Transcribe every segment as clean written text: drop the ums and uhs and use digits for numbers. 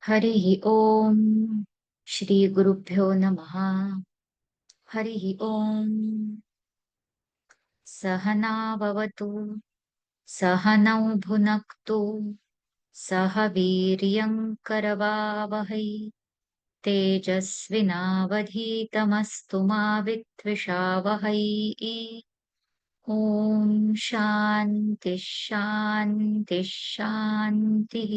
हरिः ओम् श्रीगुरुभ्यो नमः। हरिः ओम्। सहना भवतु, सहनौ भुनक्तु, सह वीर्यङ्करवावहै, तेजस्विनावधीतमस्तु मा विद्विषावहै। ॐ शान्ति शान्ति शान्तिः।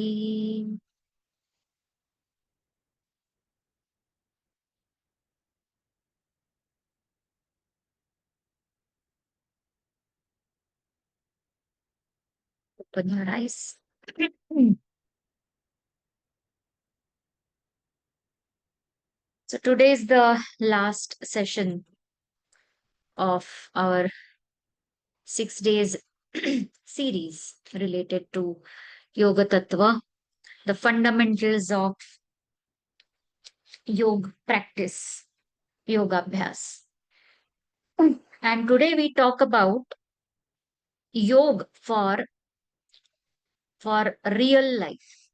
Open your eyes. So today is the last session of our 6 days series related to Yoga Tattva, the fundamentals of yoga practice, yoga abhyas. And today we talk about yoga for real life.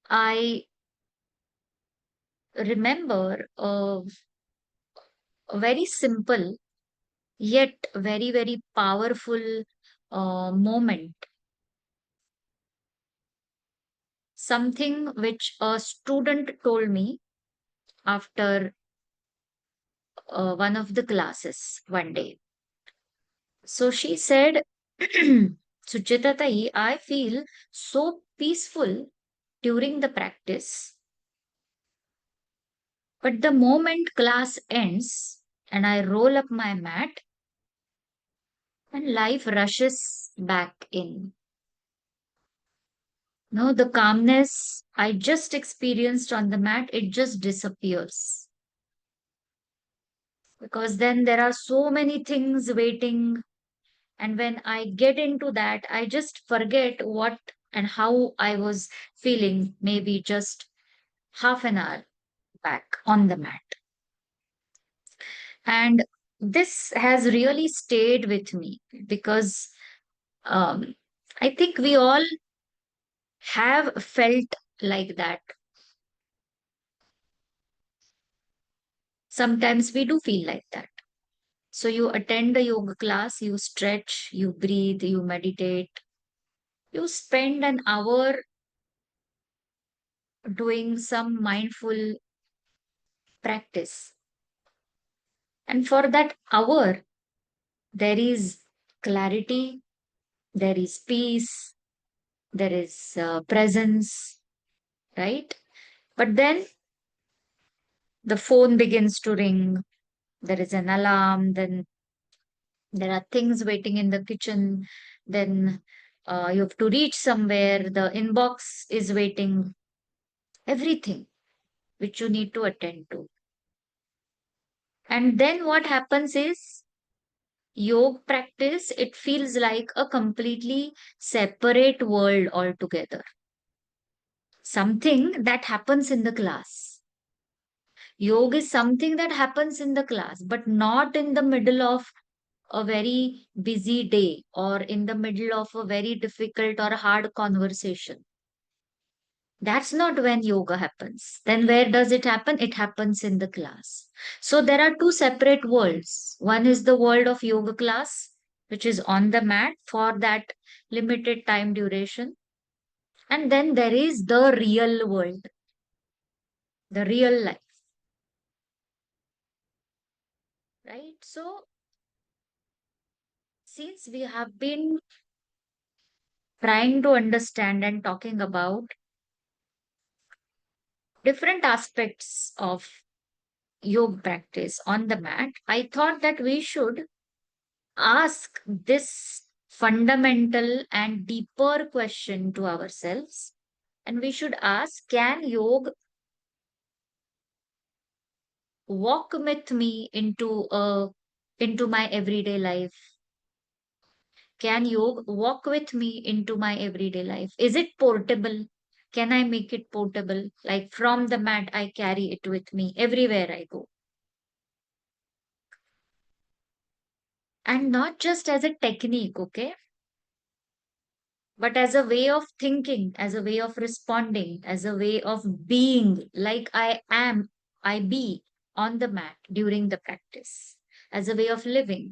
I remember a very simple yet very powerful moment, something which a student told me after one of the classes one day. So she said, Suchita Tai, I feel so peaceful during the practice, but the moment class ends and I roll up my mat and life rushes back in. No, the calmness I just experienced on the mat, it just disappears. Because then there are so many things waiting. And when I get into that, I just forget what and how I was feeling maybe just half an hour back on the mat. And this has really stayed with me because um, I think we all have felt like that. Sometimes we do feel like that. So you attend a yoga class, you stretch, you breathe, you meditate, you spend an hour doing some mindful practice. And for that hour, there is clarity, there is peace, there is presence, right? But then the phone begins to ring, there is an alarm, then there are things waiting in the kitchen, then you have to reach somewhere, the inbox is waiting, everything which you need to attend to. And then what happens is yoga practice, it feels like a completely separate world altogether. Something that happens in the class. Yoga is something that happens in the class, but not in the middle of a very busy day or in the middle of a very difficult or hard conversation. That's not when yoga happens. Then where does it happen? It happens in the class. So there are two separate worlds. One is the world of yoga class, which is on the mat for that limited time duration. And then there is the real world, the real life, right? So since we have been trying to understand and talking about different aspects of yoga practice on the mat, I thought that we should ask this fundamental and deeper question to ourselves. And we should ask, can yoga walk with me into my everyday life? Can yoga walk with me into my everyday life? Is it portable? Can I make it portable? Like from the mat, I carry it with me everywhere I go. And not just as a technique, okay? but as a way of thinking, as a way of responding, as a way of being, like I be on the mat during the practice, as a way of living.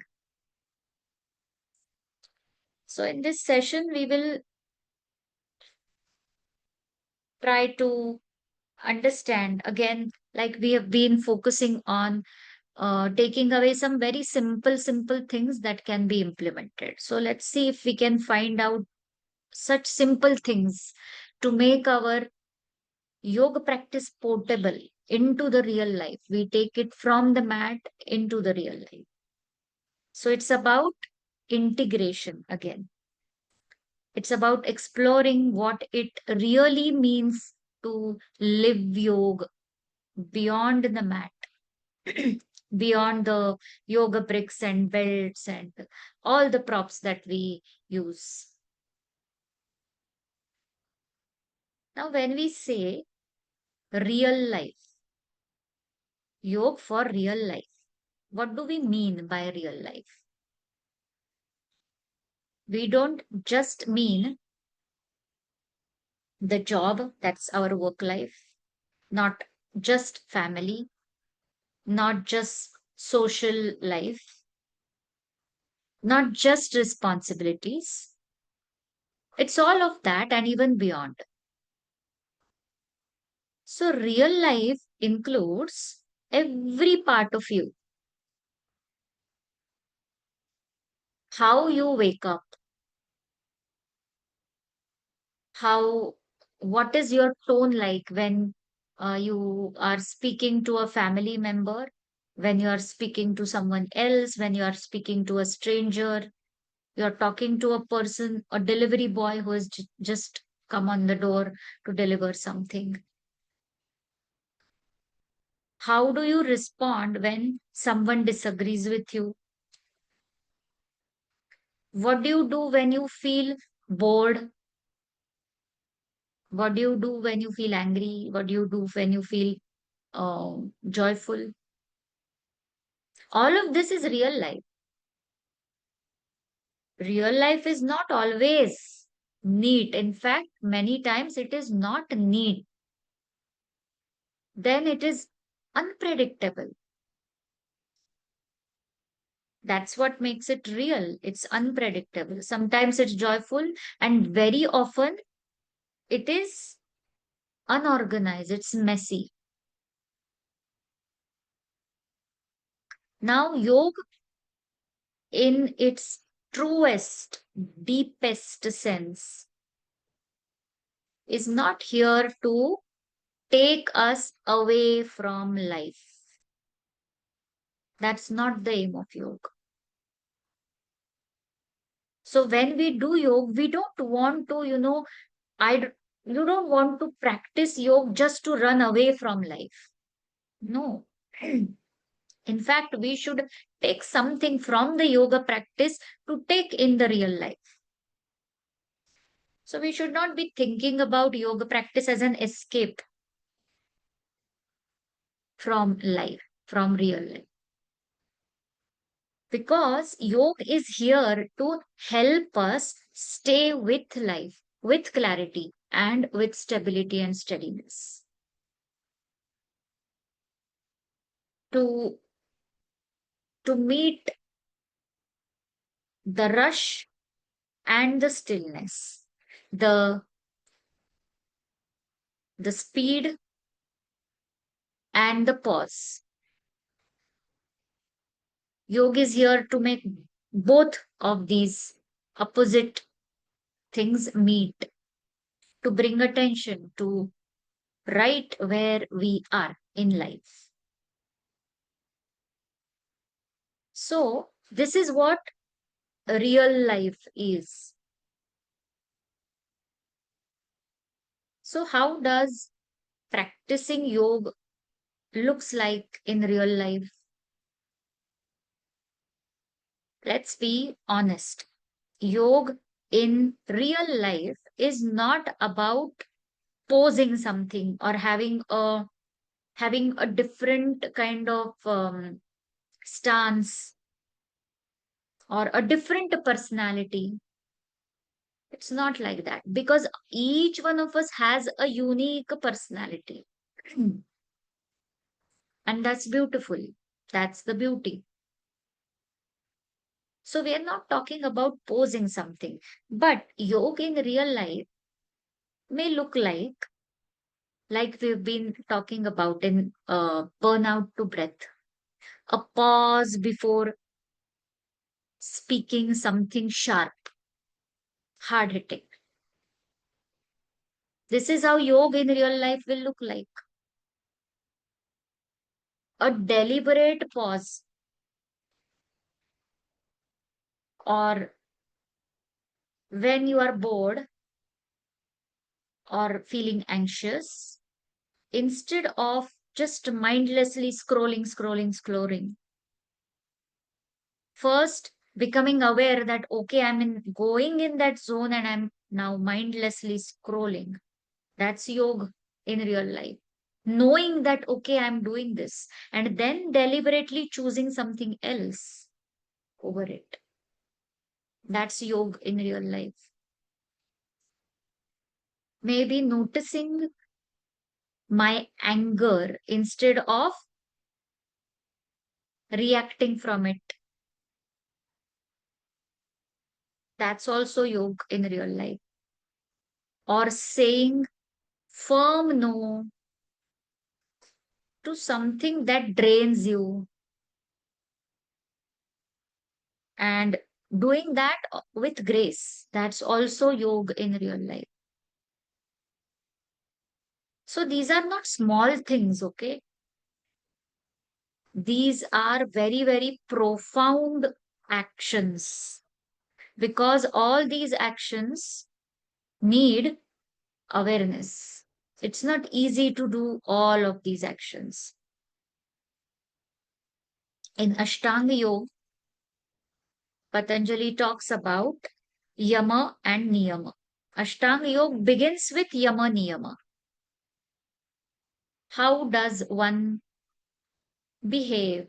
So, in this session, we will try to understand again, like we have been focusing on taking away some very simple things that can be implemented. So, let's see if we can find out such simple things to make our yoga practice portable into the real life. We take it from the mat into the real life. So it's about integration again. It's about exploring what it really means to live yoga beyond the mat, beyond the yoga bricks and belts and all the props that we use. Now, when we say real life, yoga for real life, what do we mean by real life? We don't just mean the job, that's our work life, not just family, not just social life, not just responsibilities. It's all of that and even beyond. So, real life includes every part of you, how you wake up, how, what is your tone like when you are speaking to a family member, when you are speaking to someone else, when you are speaking to a stranger, you're talking to a person, a delivery boy who has just come on the door to deliver something. How do you respond when someone disagrees with you? What do you do when you feel bored? What do you do when you feel angry? What do you do when you feel joyful? All of this is real life. Real life is not always neat. In fact, many times it is not neat. Then it is unpredictable. That's what makes it real. It's unpredictable. Sometimes it's joyful, and very often it is unorganized. It's messy. Now, yoga, in its truest, deepest sense, is not here to take us away from life. That's not the aim of yoga. So when we do yoga, we don't want to, you don't want to practice yoga just to run away from life. No. In fact, we should take something from the yoga practice to take in the real life. So we should not be thinking about yoga practice as an escape from life, from real life. Because yoga is here to help us stay with life, with clarity, and with stability and steadiness. To, to meet the rush and the stillness, the, the speed and the pause. Yoga is here to make both of these opposite things meet, to bring attention to right where we are in life. So, this is what real life is. So, how does practicing yoga looks like in real life? Let's be honest. Yoga in real life is not about posing something or having a different kind of stance or a different personality. It's not like that because each one of us has a unique personality. And that's beautiful. That's the beauty. So we are not talking about posing something, but yoga in real life may look like we've been talking about in burnout to breath, a pause before speaking something sharp, hard hitting. This is how yoga in real life will look like, a deliberate pause, or when you are bored or feeling anxious, instead of just mindlessly scrolling. First, becoming aware that, okay, going in that zone and I'm now mindlessly scrolling. That's yoga in real life. Knowing that, okay, I'm doing this, and then deliberately choosing something else over it. That's yoga in real life. Maybe noticing my anger instead of reacting from it. That's also yoga in real life. Or saying firm no to something that drains you, and doing that with grace. That's also yoga in real life. So these are not small things, okay? These are very, very profound actions because all these actions need awareness. It's not easy to do all of these actions. In Ashtanga Yoga, Patanjali talks about yama and niyama. Ashtanga Yoga begins with yama niyama. How does one behave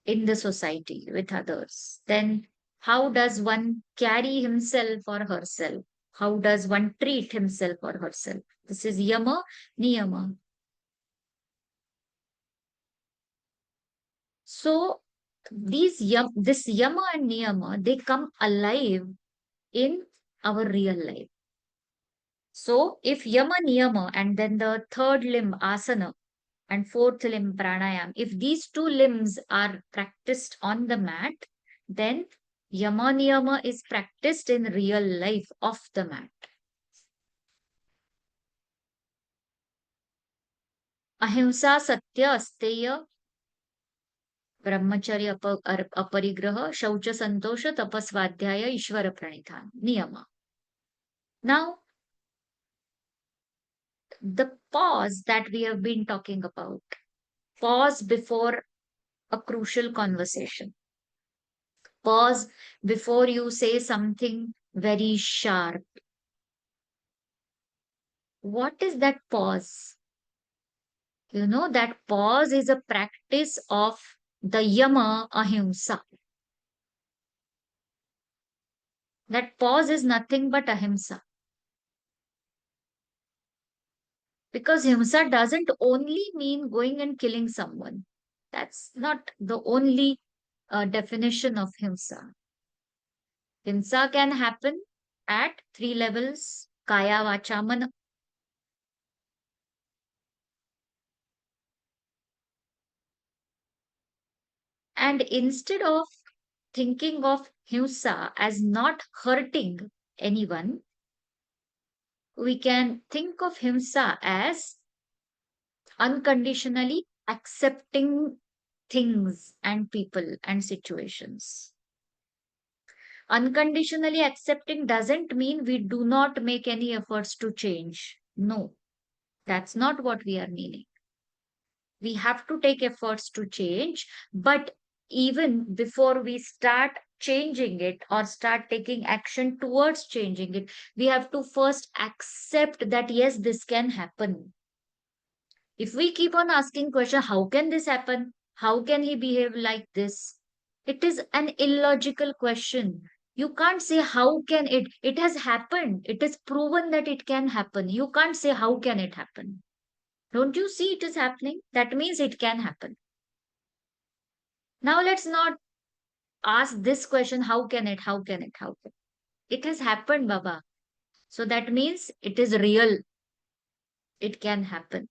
in the society with others? Then how does one carry himself or herself? How does one treat himself or herself? This is yama niyama. So this yama and niyama, they come alive in our real life. So if yama niyama and then the third limb asana and fourth limb pranayam, if these two limbs are practiced on the mat, then yama niyama is practiced in real life off the mat. Ahimsa satya asteya ब्रह्मचर्य अपरिग्रह शौच संतोष तपस्वाध्याय ईश्वर प्रणिधान niyama. Now the pause that we have been talking about, pause before a crucial conversation, pause before you say something very sharp. What is that pause? You know, that pause is a practice of the yama ahimsa. That pause is nothing but ahimsa. Because himsa doesn't only mean going and killing someone. That's not the only definition of himsa. Himsa can happen at three levels: kaya, vacha, mana. And instead of thinking of himsa as not hurting anyone, we can think of himsa as unconditionally accepting things and people and situations. Unconditionally accepting doesn't mean we do not make any efforts to change. No, that's not what we are meaning. We have to take efforts to change, but even before we start changing it or start taking action towards changing it, we have to first accept that yes, this can happen. If we keep on asking question, how can this happen? How can he behave like this? It is an illogical question. You can't say how can it has happened. It is proven that it can happen. You can't say how can it happen. Don't you see it is happening? That means it can happen. Now let's not ask this question, how can it, how can it, how can it has happened, Baba. So that means it is real. It can happen.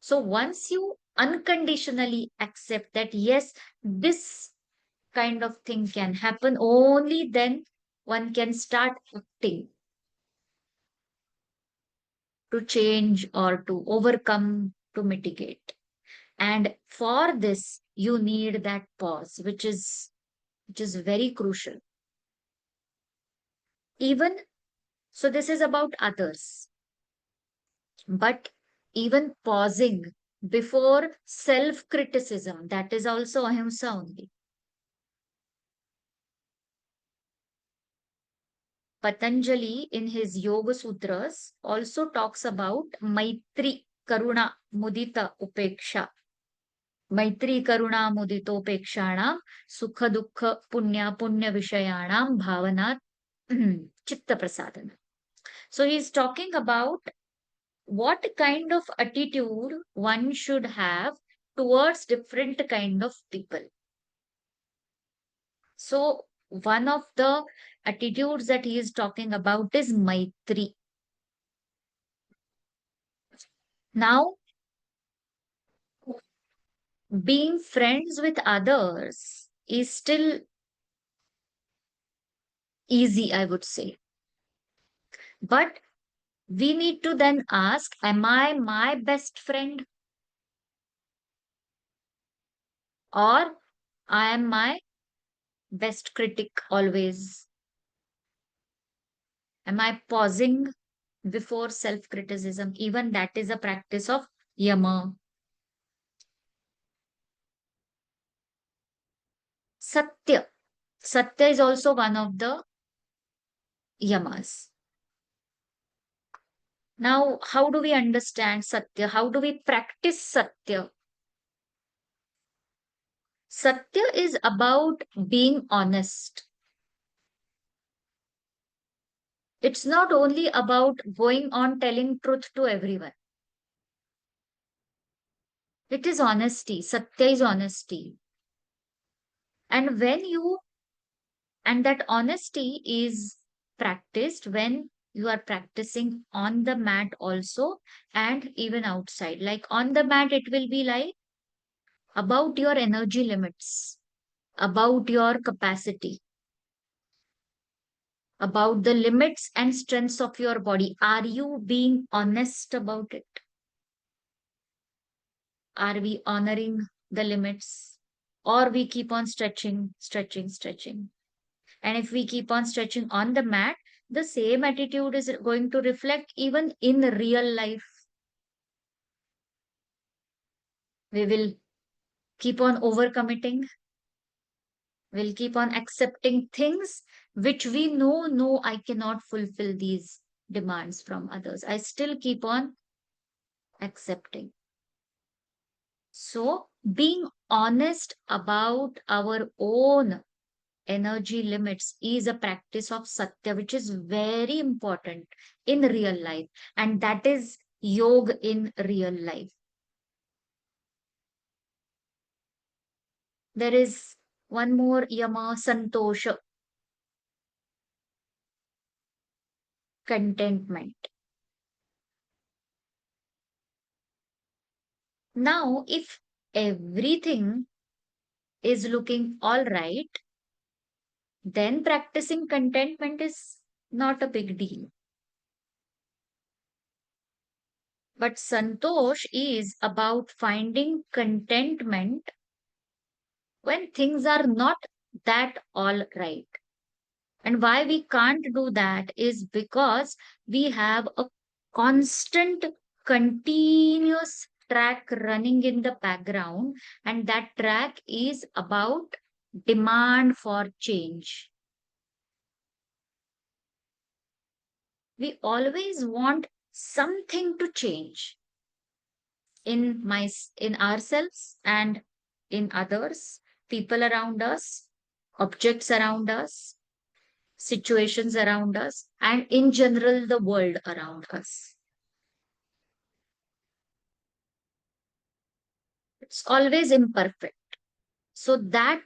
So once you unconditionally accept that, yes, this kind of thing can happen, only then one can start acting to change or to overcome, to mitigate. And for this, you need that pause, which is very crucial. Even so, this is about others, but even pausing before self criticism, that is also ahimsa only. Patanjali in his Yoga Sutras also talks about Maitri, Karuna, Mudita, Upeksha. Maitri, Karuna, Muditopekshana, Sukha, Dukha, Punya, Punya Vishayanam, Bhavana, Chitta Prasadana. So he's talking about what kind of attitude one should have towards different kind of people. So one of the attitudes that he is talking about is Maitri. Now, being friends with others is still easy, I would say. But we need to then ask, am I my best friend or I am my best critic always? Am I pausing before self criticism? Even that is a practice of yama. Satya. Satya is also one of the yamas. Now, how do we understand Satya? How do we practice Satya? Satya is about being honest. It's not only about going on telling truth to everyone. It is honesty. Satya is honesty. And that honesty is practiced when you are practicing on the mat also and even outside. Like on the mat, it will be like about your energy limits, about your capacity, about the limits and strengths of your body. Are you being honest about it? Are we honoring the limits? Or we keep on stretching, stretching, stretching. And if we keep on stretching on the mat, the same attitude is going to reflect even in real life. We will keep on overcommitting. We'll keep on accepting things which we know, no, I cannot fulfill these demands from others. I still keep on accepting. So, being honest about our own energy limits is a practice of satya, which is very important in real life. And that is yoga in real life. There is one more yama, santosha, contentment. Now, if everything is looking all right, then practicing contentment is not a big deal. But santosh is about finding contentment when things are not that all right. And why we can't do that is because we have a constant, continuous track running in the background, and that track is about demand for change. We always want something to change in ourselves and in others, people around us, objects around us. situations around us, and in general, the world around us. It's always imperfect. So that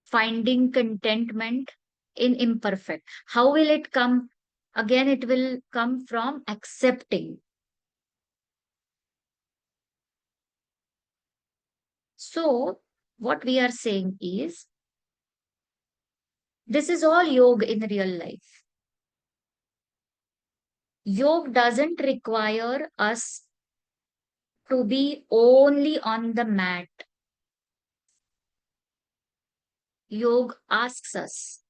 finding contentment in imperfect, how will it come? Again, it will come from accepting. So, what we are saying is, this is all yoga in real life. Yoga doesn't require us to be only on the mat. Yoga asks us,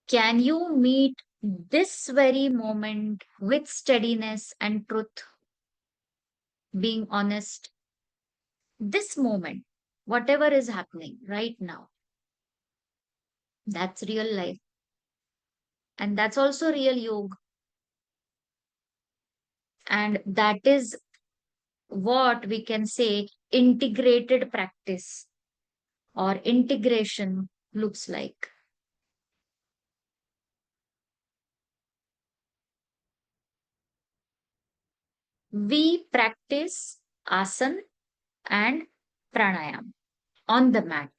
can you meet this very moment with steadiness and truth, being honest? This moment, whatever is happening right now, that's real life. And that's also real yoga. And that is what we can say integrated practice or integration looks like. We practice asana and pranayam on the mat.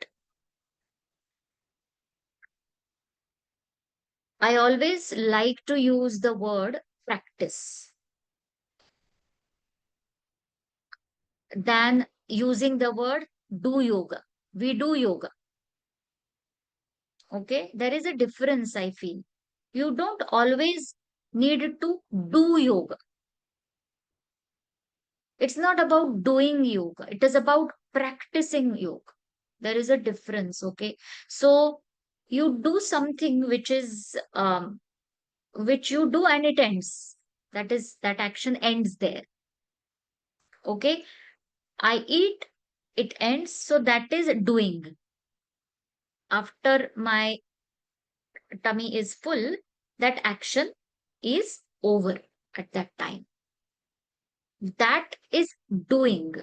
I always like to use the word practice than using the word do yoga. We do yoga. Okay. There is a difference, I feel. You don't always need to do yoga. It's not about doing yoga. It is about practicing yoga. There is a difference. Okay. So you do something which you do and it ends. That action ends there. Okay. I eat, it ends. So that is doing. After my tummy is full, that action is over at that time. That is doing.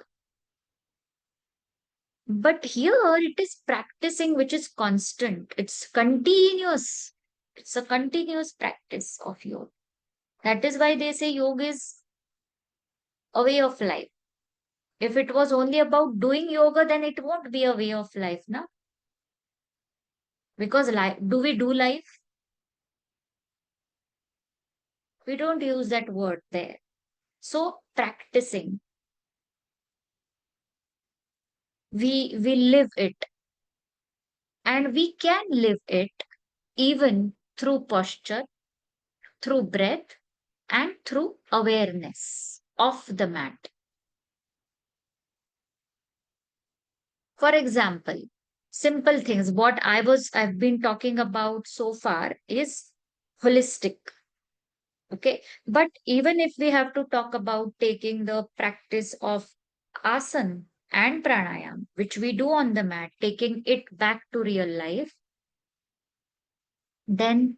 But here it is practicing, which is constant. It's continuous. It's a continuous practice of yoga. That is why they say yoga is a way of life. If it was only about doing yoga, then it won't be a way of life, now. Because life, do we do life? We don't use that word there. So practicing, we live it, and we can live it even through posture, through breath, and through awareness of the mat. For example, simple things. What I've been talking about so far is holistic. Okay. But even if we have to talk about taking the practice of asana and pranayam, which we do on the mat, taking it back to real life, then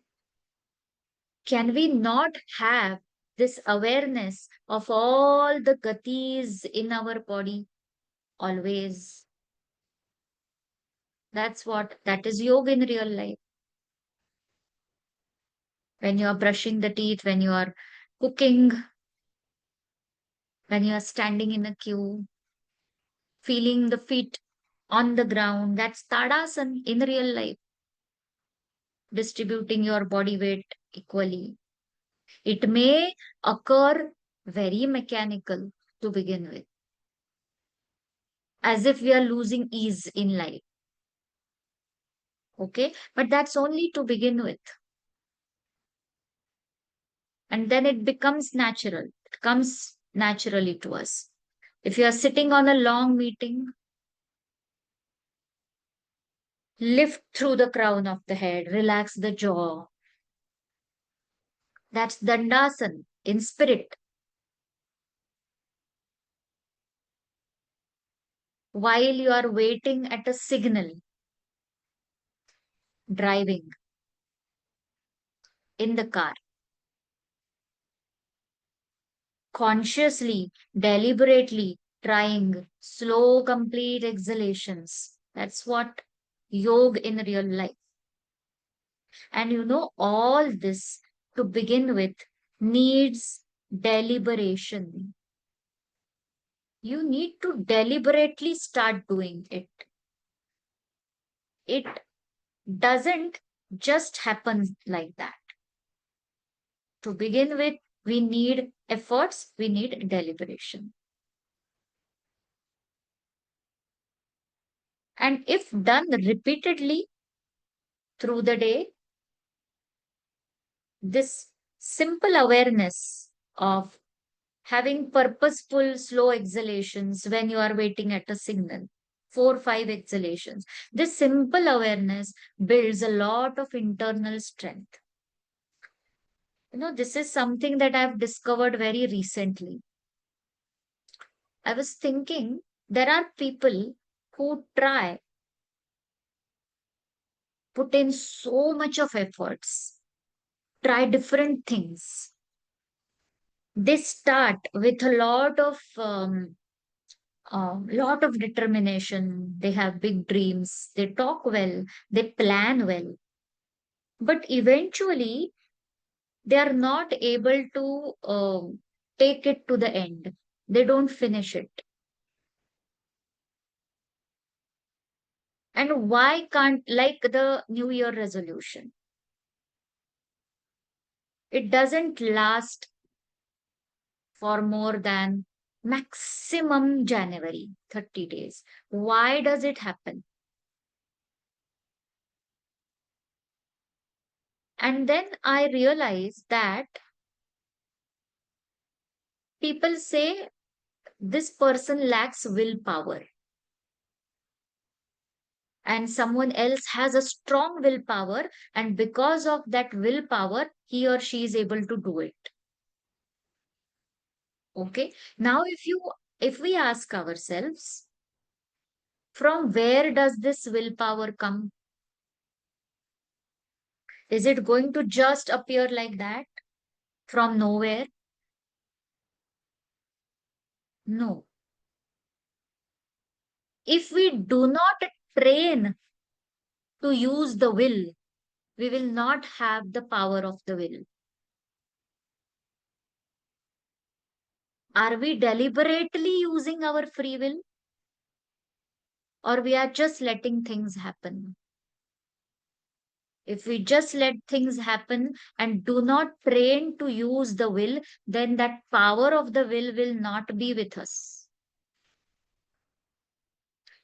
can we not have this awareness of all the gatis in our body always? That is yoga in real life. When you are brushing the teeth, when you are cooking, when you are standing in a queue, feeling the feet on the ground, that's tadasana in real life, distributing your body weight equally. It may occur very mechanical to begin with, as if we are losing ease in life. Okay, but that's only to begin with. And then it becomes natural. It comes naturally to us. If you are sitting on a long meeting, lift through the crown of the head, relax the jaw. That's Dandasana in spirit. While you are waiting at a signal, driving in the car, consciously, deliberately trying slow, complete exhalations That's what yoga in real life. And all this to begin with needs deliberation. You need to deliberately start doing it. It doesn't just happen like that. To begin with, we need efforts, we need deliberation. And if done repeatedly through the day, this simple awareness of having purposeful slow exhalations when you are waiting at a signal, 4 5 exhalations, this simple awareness builds a lot of internal strength. This is something that I've discovered very recently. I was thinking there are people who put in so much of efforts, try different things. They start with a lot of determination. They have big dreams. They talk well. They plan well. But eventually, they are not able to take it to the end. They don't finish it. And why can't, like the New Year resolution, it doesn't last for more than maximum January, 30 days. Why does it happen? And then I realized that people say this person lacks willpower and someone else has a strong willpower, and because of that willpower he or she is able to do it. Okay, now if we ask ourselves, from where does this willpower come? Is it going to just appear like that from nowhere? No. If we do not train to use the will, we will not have the power of the will. Are we deliberately using our free will, or we are just letting things happen? If we just let things happen and do not train to use the will, then that power of the will not be with us.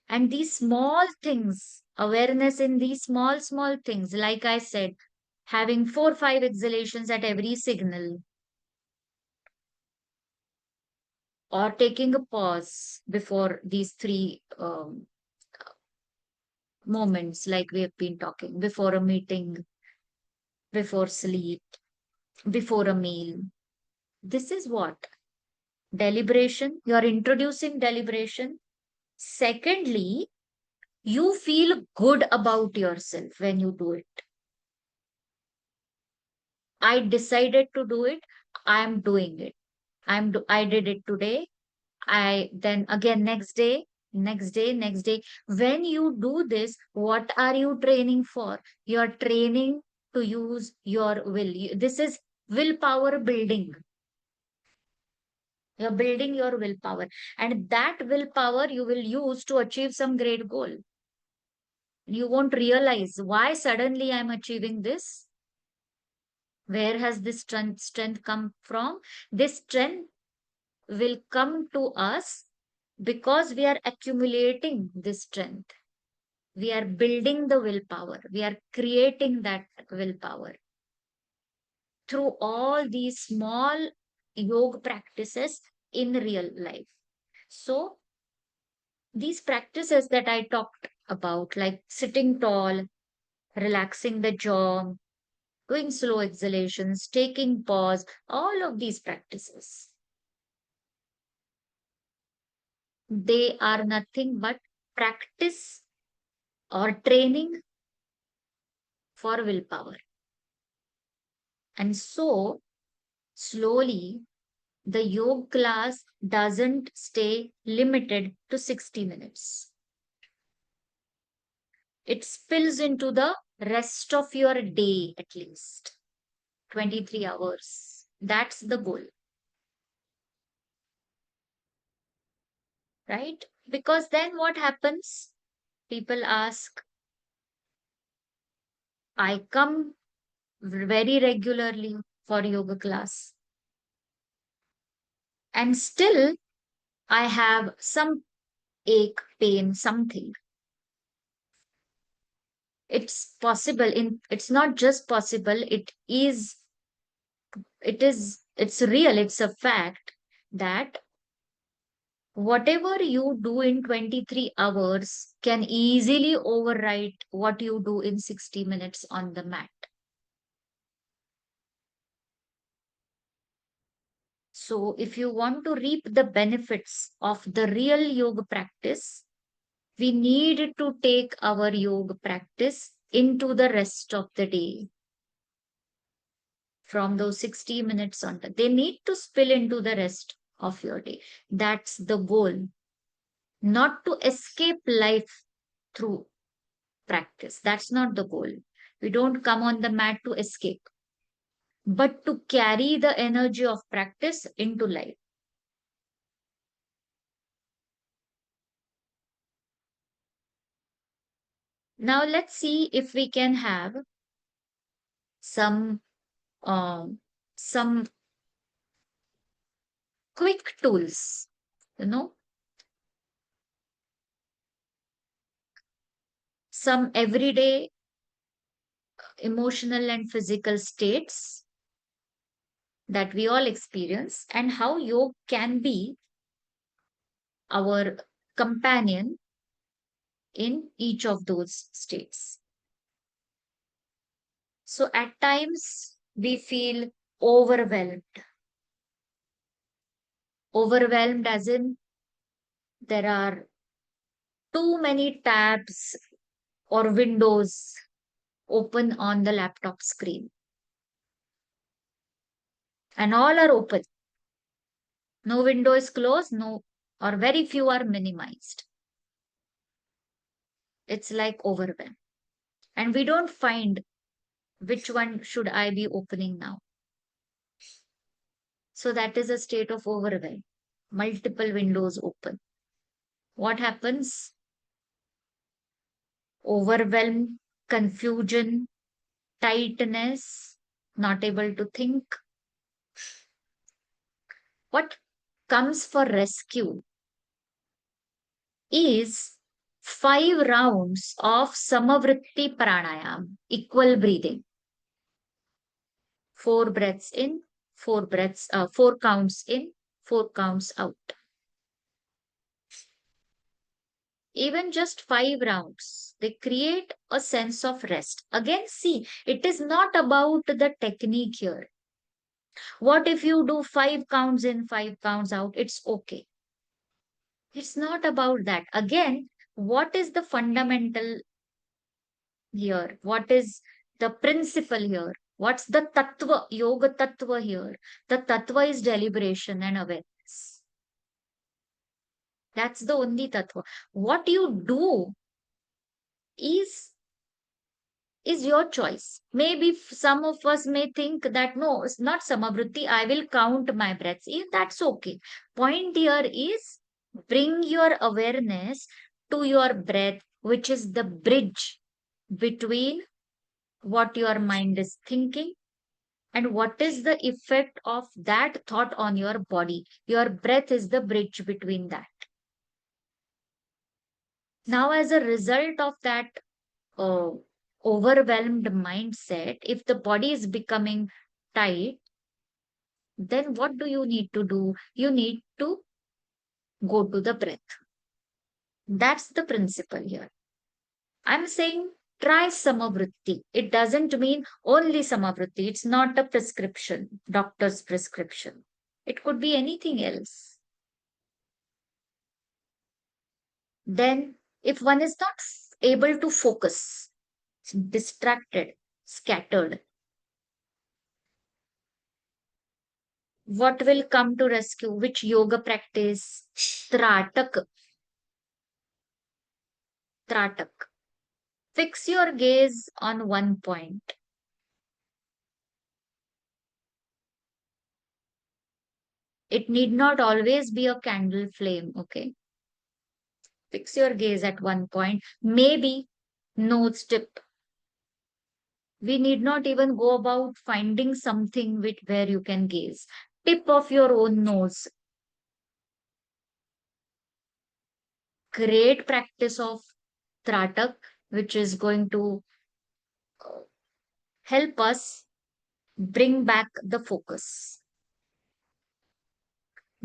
And these small things, awareness in these small things, like I said, having 4 5 exhalations at every signal, or taking a pause before these three moments, like we have been talking, before a meeting, before sleep, before a meal. This is what? Deliberation. You are introducing deliberation. Secondly, you feel good about yourself when you do it. I decided to do it. I'm doing it. I did it today. I then again next day. When you do this, what are you training for? You're training to use your will. This is willpower building. You're building your willpower, and that willpower you will use to achieve some great goal. You won't realize why suddenly I'm achieving this. Where has this strength come from? This strength will come to us because we are accumulating this strength. We are building the willpower. We are creating that willpower through all these small yoga practices in real life. So, these practices that I talked about, like sitting tall, relaxing the jaw, doing slow exhalations, taking pause, all of these practices, they are nothing but practice or training for willpower. And so, slowly, the yoga class doesn't stay limited to 60 minutes. It spills into the rest of your day, at least 23 hours. That's the goal, right? Because then what happens? People ask, I come very regularly for yoga class, and still I have some ache, pain, something. It's possible in, it's not just possible, it's real, it's a fact that whatever you do in 23 hours can easily overwrite what you do in 60 minutes on the mat. So if you want to reap the benefits of the real yoga practice, we need to take our yoga practice into the rest of the day. From those 60 minutes on, they need to spill into the rest of your day. That's the goal, not to escape life through practice. That's not the goal. We don't come on the mat to escape, but to carry the energy of practice into life. Now let's see if we can have some um, some quick tools, you know, some everyday emotional and physical states that we all experience, and how yoga can be our companion in each of those states. So at times we feel overwhelmed. Overwhelmed as in there are too many tabs or windows open on the laptop screen, and all are open. No window is closed, no, or very few are minimized. It's like overwhelm. And we don't find which one should I be opening now. So that is a state of overwhelm. Multiple windows open. What happens? Overwhelm, confusion, tightness, not able to think. What comes for rescue is 5 rounds of Samavritti pranayam, equal breathing. 4 breaths in, 4 counts in, 4 counts out. Even just 5 rounds, they create a sense of rest. Again, see, it is not about the technique here. What if you do 5 counts in, 5 counts out? It's okay. It's not about that. Again, what is the fundamental here? What is the principle here? What's the tattva, yoga tattva here? The tattva is deliberation and awareness. That's the only tattva. What you do is your choice. Maybe some of us may think that no, it's not samavritti, I will count my breaths. That's okay. Point here is bring your awareness to your breath, which is the bridge between what your mind is thinking and what is the effect of that thought on your body. Your breath is the bridge between that. Now, as a result of that uh, overwhelmed mindset, if the body is becoming tight, then what do you need to do? You need to go to the breath. That's the principle here. I'm saying try samavritti. It doesn't mean only samavritti. It's not a prescription, doctor's prescription. It could be anything else. Then, if one is not able to focus, distracted, scattered, what will come to rescue? Which yoga practice? Tratak. Tratak. Fix your gaze on one point. It need not always be a candle flame, okay? Fix your gaze at one point. Maybe nose tip. We need not even go about finding something with where you can gaze. Tip of your own nose. Great practice of Tratak, which is going to help us bring back the focus.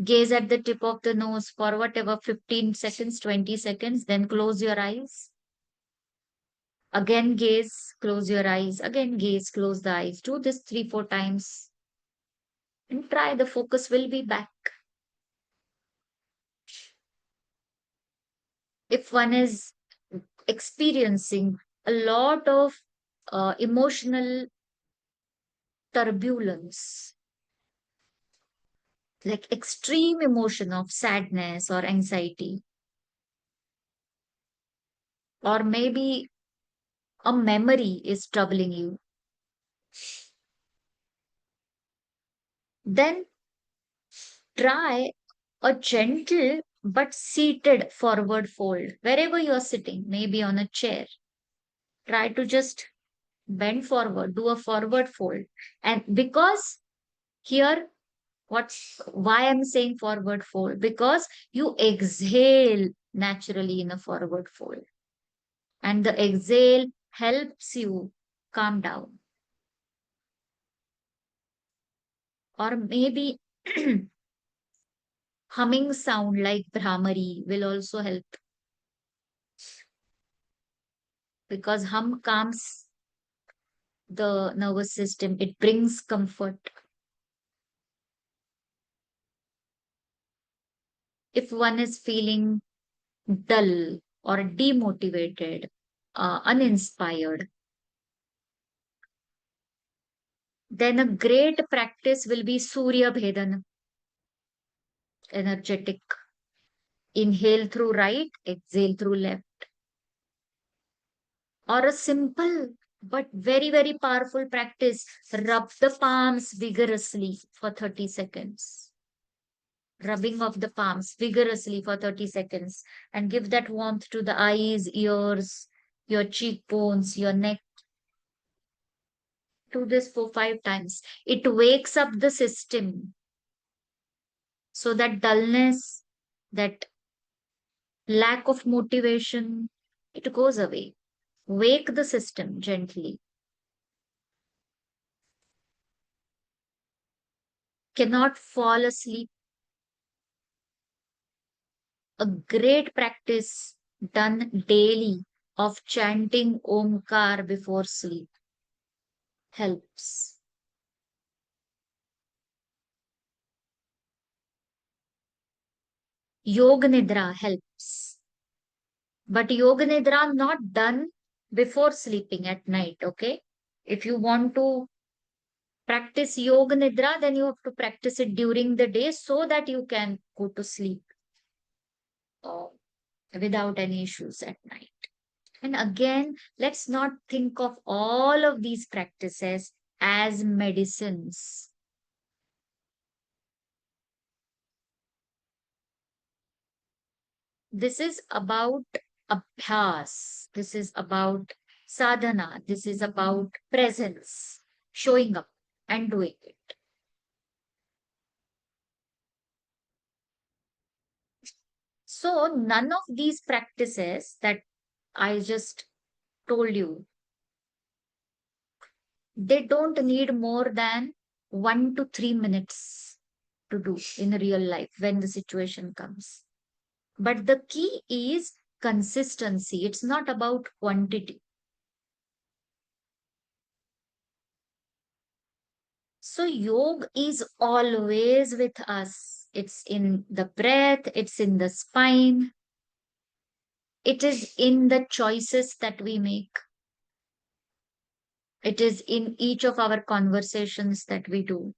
Gaze at the tip of the nose for whatever 15 seconds, 20 seconds, then close your eyes. Again, gaze, close your eyes. Again, gaze, close the eyes. Do this 3, 4 times and try. The focus will be back. If one is experiencing a lot of emotional turbulence, like extreme emotion of sadness or anxiety, or maybe a memory is troubling you, then try a gentle but seated forward fold wherever you are sitting, maybe on a chair. Try to just bend forward, do a forward fold. And because here, why I'm saying forward fold? Because you exhale naturally in a forward fold, and the exhale helps you calm down. Or maybe humming sound like Bhramari will also help, because hum calms the nervous system, it brings comfort. If one is feeling dull or demotivated, uninspired, then a great practice will be Surya Bhedan, energetic. Inhale through right, exhale through left. Or a simple but very, very powerful practice, rub the palms vigorously for 30 seconds. Rubbing of the palms vigorously for 30 seconds and give that warmth to the eyes, ears, your cheekbones, your neck. Do this for 5 times. It wakes up the system so that dullness, that lack of motivation, it goes away. Wake the system gently. Cannot fall asleep. A great practice done daily of chanting Omkar before sleep helps. Yoga Nidra helps. But Yoga Nidra not done before sleeping at night, okay? If you want to practice Yoga Nidra, then you have to practice it during the day so that you can go to sleep uh, without any issues at night. And again, let's not think of all of these practices as medicines. This is about abhyas. This is about sadhana. This is about presence, showing up and doing it. So, none of these practices that I just told you, they don't need more than 1 to 3 minutes to do in real life when the situation comes. But the key is consistency. It's not about quantity. So yoga is always with us. It's in the breath, it's in the spine, it is in the choices that we make. It is in each of our conversations that we do.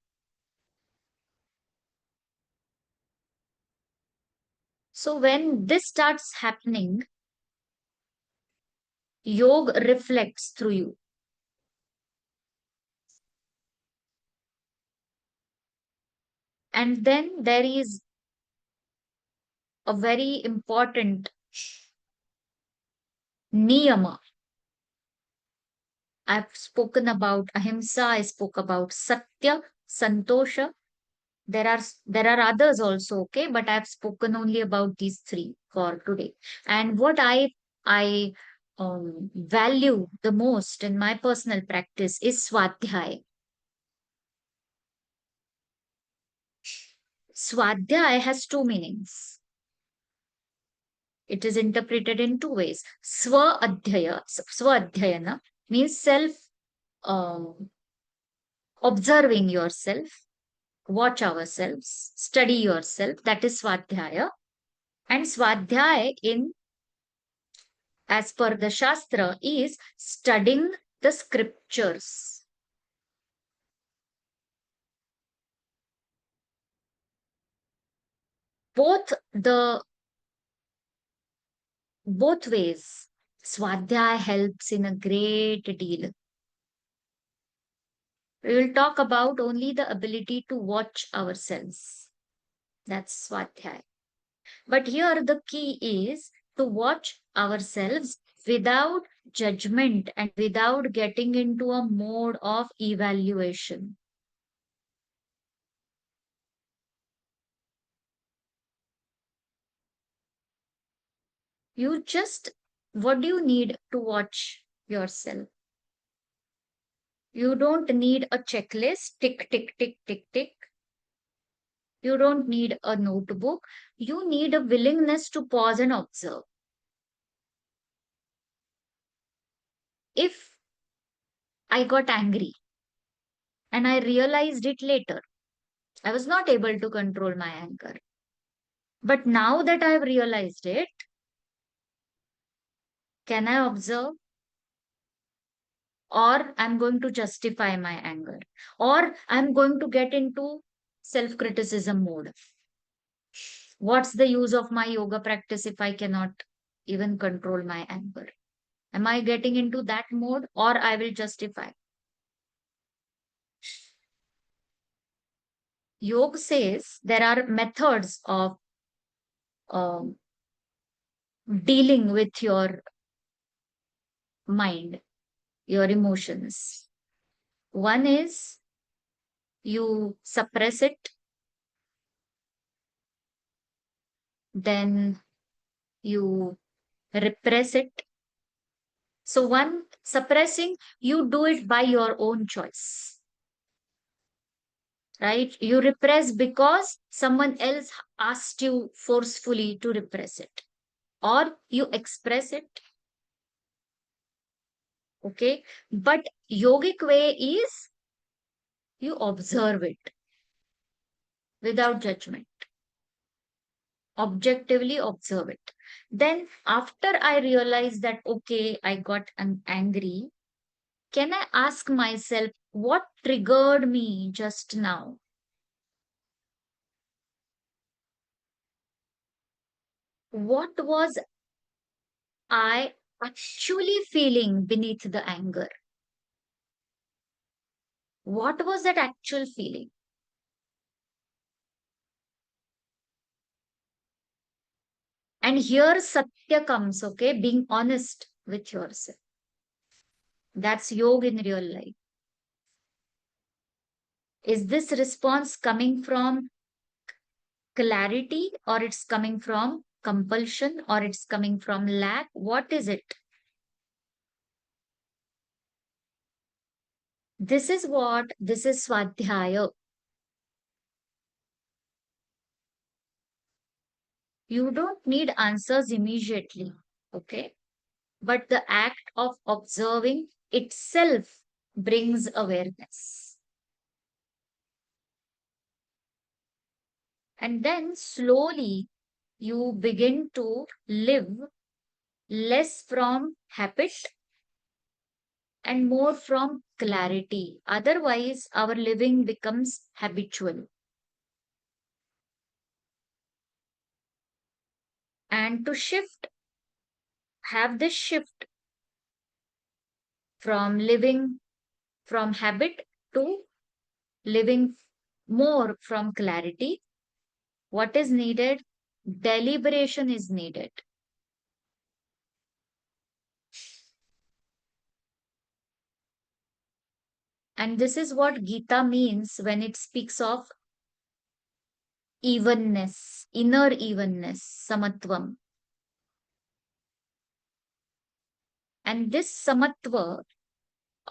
So when this starts happening, Yoga reflects through you. And then there is a very important niyama. I've spoken about ahimsa, I spoke about satya, santosha. There are others also, okay, but I've spoken only about these three for today. And what I value the most in my personal practice is swadhyaya. Swadhyaya has two meanings. It is interpreted in two ways. Swa adhyayana means self um, observing yourself, watch ourselves, study yourself. That is swadhyaya. And swadhyaya in as per the Shastra, is studying the scriptures. Both the both ways, Swadhyaya helps in a great deal. We will talk about only the ability to watch ourselves. That's Swadhyaya. But here the key is to watch ourselves without judgment and without getting into a mode of evaluation. You just, what do you need to watch yourself? You don't need a checklist, tick, tick, tick, tick, tick. You don't need a notebook. You need a willingness to pause and observe. If I got angry and I realized it later, I was not able to control my anger. But now that I have realized it, can I observe? Or I'm going to justify my anger? Or I'm going to get into self criticism mode? What's the use of my yoga practice if I cannot even control my anger? Am I getting into that mode or I will justify? Yoga says there are methods of um, dealing with your mind, your emotions. One is you suppress it, then you repress it. So, one suppressing, you do it by your own choice, right? You repress because someone else asked you forcefully to repress it, or you express it, okay? But yogic way is you observe it without judgment, objectively observe it. Then, after I realize that, okay, I got angry, can I ask myself what triggered me just now? What was I actually feeling beneath the anger? What was that actual feeling? And here Satya comes, okay? Being honest with yourself. That's yoga in real life. Is this response coming from clarity or it's coming from compulsion or it's coming from lack? What is it? This is Swadhyaya. You don't need answers immediately, okay? But the act of observing itself brings awareness. And then slowly you begin to live less from habit and more from clarity. Otherwise, our living becomes habitual. And to shift, have this shift from living from habit to living more from clarity. What is needed? Deliberation is needed. And this is what Gita means when it speaks of evenness, inner evenness, samatvam. And this samatva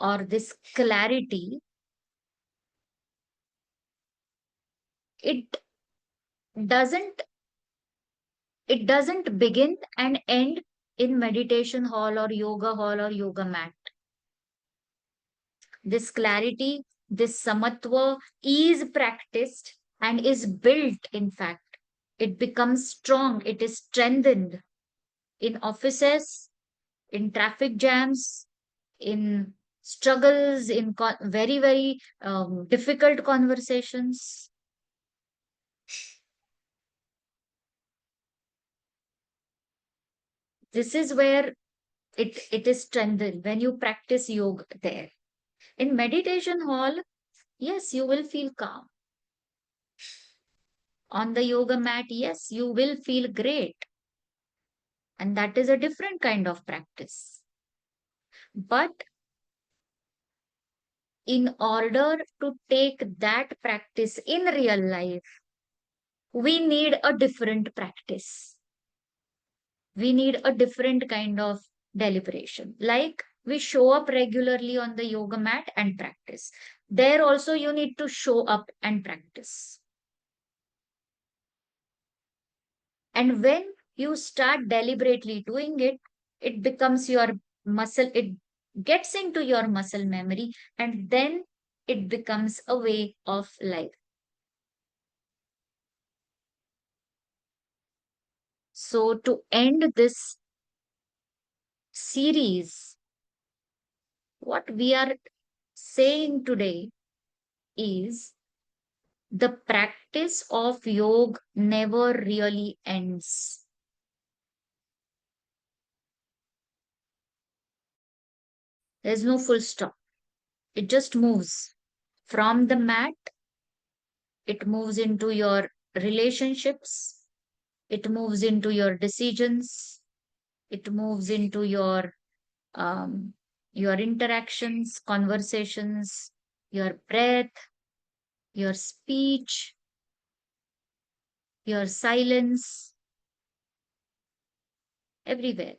or this clarity, it doesn't it doesn't begin and end in meditation hall or yoga mat. This clarity, this samatva is practiced and is built, in fact. It becomes strong, it is strengthened in offices, in traffic jams, in struggles, in very, very difficult conversations. This is where it is strengthened when you practice yoga there. In meditation hall, yes, you will feel calm. On the yoga mat, yes, you will feel great. And that is a different kind of practice. But in order to take that practice in real life, we need a different practice. We need a different kind of deliberation. Like we show up regularly on the yoga mat and practice. There also, you need to show up and practice. And when you start deliberately doing it, it becomes your muscle, it gets into your muscle memory, and then it becomes a way of life. So, to end this series, what we are saying today is the practice of yoga never really ends. There's no full stop. It just moves from the mat, it moves into your relationships, it moves into your decisions, it moves into um, your interactions, conversations, your breath, your speech, your silence, everywhere.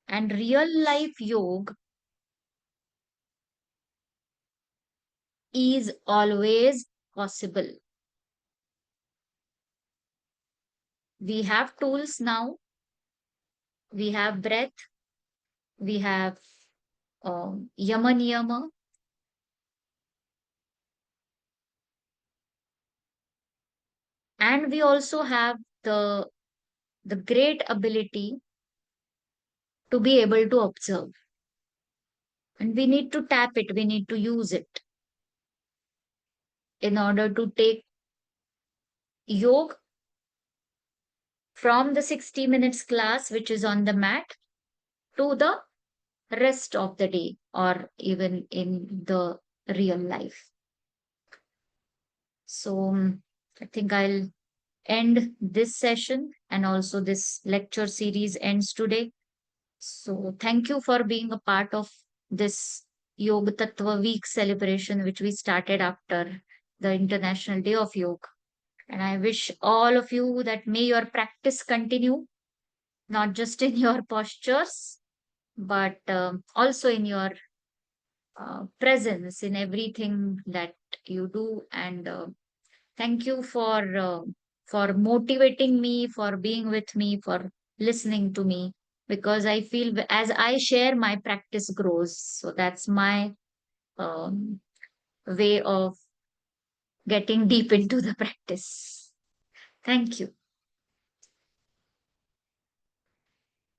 And real life yoga is always possible. We have tools now, we have breath, we have yama niyama, and we also have the great ability to be able to observe. And we need to tap it, we need to use it in order to take yoga from the 60 minutes class, which is on the mat, to the rest of the day or even in the real life. So I think I'll end this session, and also this lecture series ends today. So thank you for being a part of this Yoga Tattva week celebration, which we started after the International Day of Yoga. And I wish all of you that may your practice continue, not just in your postures, but also in your presence in everything that you do. And thank you for motivating me, for being with me, for listening to me, because I feel as I share, my practice grows. So that's my um, way of getting deep into the practice. Thank you.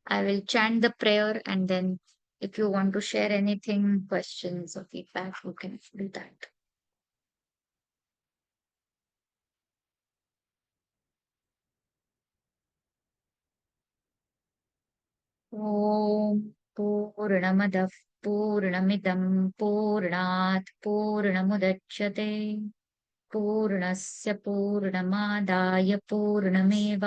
I will chant the prayer, and then if you want to share anything, questions or feedback, you can do that. Om पूर्णमदः पूर्णमिदं पूर्णात् पूर्णमुदच्यते पूर्णस्य पूर्णमादाय पूर्णमेवावशिष्यते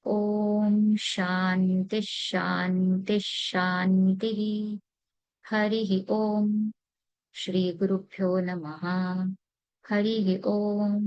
ॐ शान्ति शान्ति शान्तिः हरिः ॐ श्रीगुरुभ्यो नमः हरिः ॐ